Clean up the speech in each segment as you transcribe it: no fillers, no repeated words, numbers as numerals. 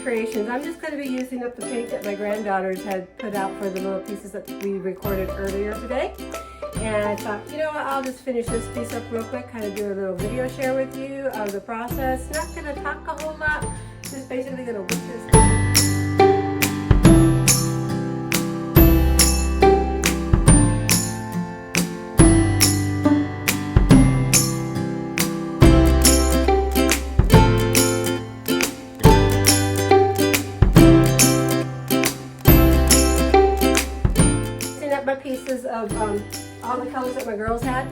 creations. I'm just going to be using up the paint that my granddaughters had put out for the little pieces that we recorded earlier today. And I thought, you know what, I'll just finish this piece up real quick, kind of do a little video share with you of the process. Not going to talk a whole lot, just basically going to whip this. My pieces of all the colors that my girls had.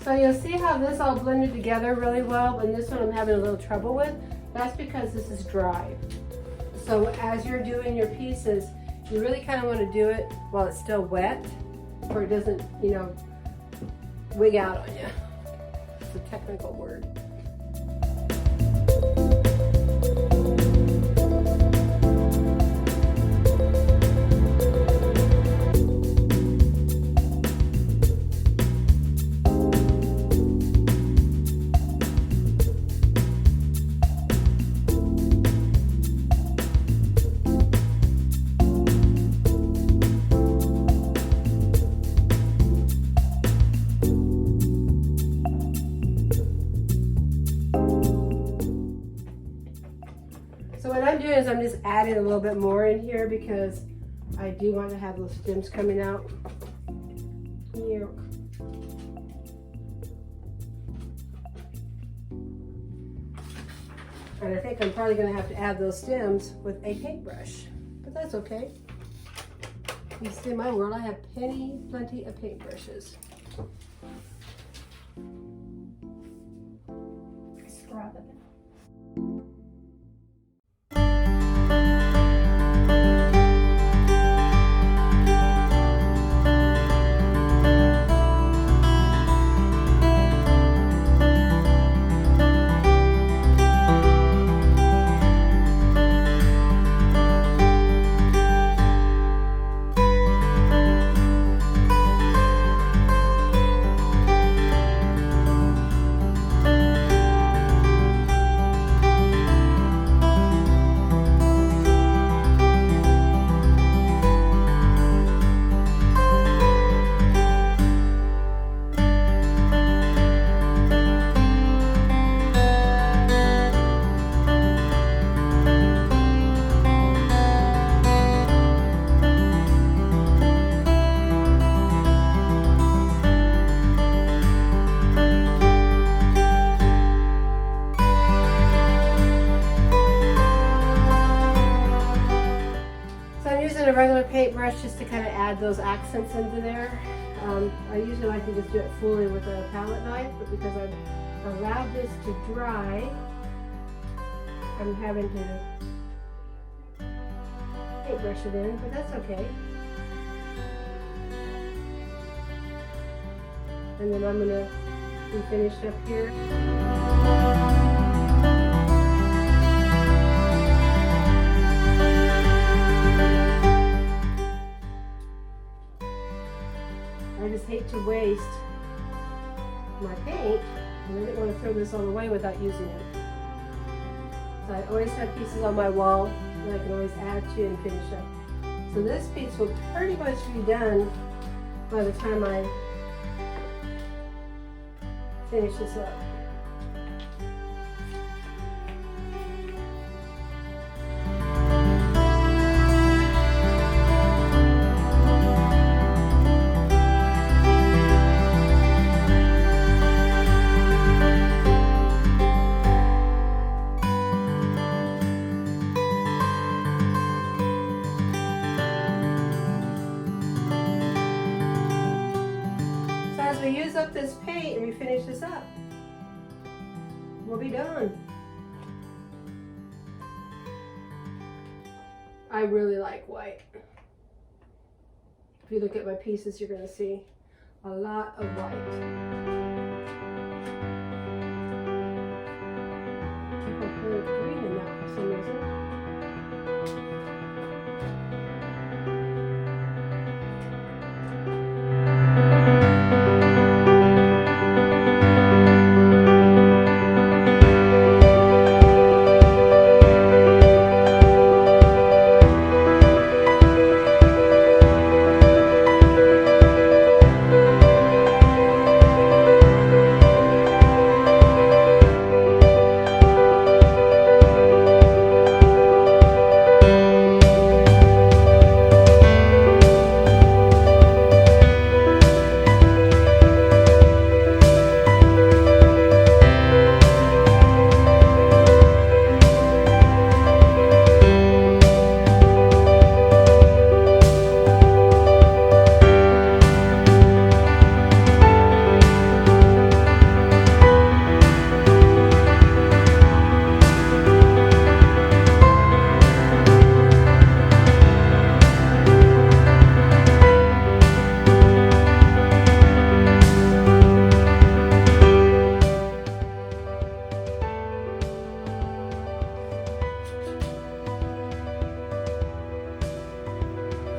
So you'll see how this all blended together really well, and this one I'm having a little trouble with. That's because this is dry. So as you're doing your pieces, you really kind of want to do it while it's still wet, or it doesn't, wig out on you. It's a technical word. adding a little bit more in here because I do want to have those stems coming out here. And I think I'm probably going to have to add those stems with a paintbrush, but that's okay. You see, in my world, I have plenty of paintbrushes. Scrub it. A regular paintbrush just to kind of add those accents into there. I usually like to just do it fully with a palette knife, but because I've allowed this to dry, I'm having to paintbrush it in, but that's okay. And then I'm going to be finished up here. I just hate to waste my paint, and I didn't want to throw this all away without using it. So I always have pieces on my wall that I can always add to and finish up. So this piece will pretty much be done by the time I finish this up. Use up this paint and we finish this up, we'll be done. I really like white. If you look at my pieces, you're going to see a lot of white. Keep on putting green in that for some reason.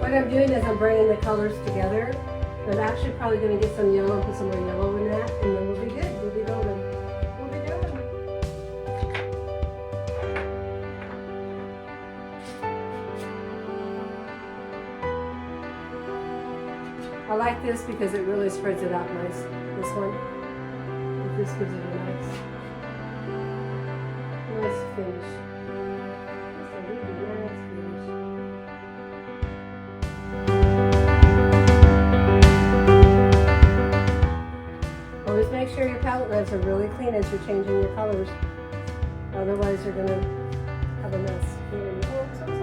What I'm doing is I'm bringing the colors together. I'm actually probably going to get some yellow and put some more yellow in that, and then we'll be good. We'll be golden. We'll be done. I like this because it really spreads it out nice. This one. This gives it a nice finish. It's a really nice finish. quilt knives are really clean as you're changing your colors. Otherwise, you're going to have a mess. Oh, I'm so sorry.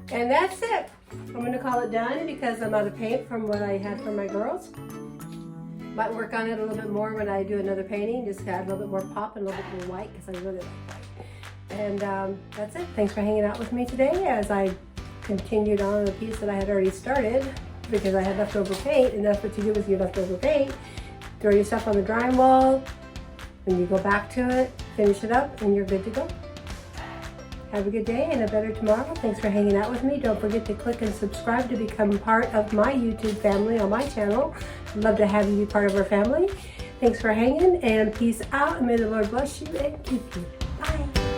And that's it. I'm going to call it done because I'm out of paint from what I had for my girls. Might work on it a little bit more when I do another painting, just to add a little bit more pop and a little bit more white because I really like white. And that's it. Thanks for hanging out with me today as I continued on the piece that I had already started because I had leftover paint, and that's what you do with your leftover paint. Throw your stuff on the drying wall, and you go back to it, finish it up, and you're good to go. Have a good day and a better tomorrow. Thanks for hanging out with me. Don't forget to click and subscribe to become part of my YouTube family on my channel. I'd love to have you be part of our family. Thanks for hanging, and peace out. And may the Lord bless you and keep you. Bye.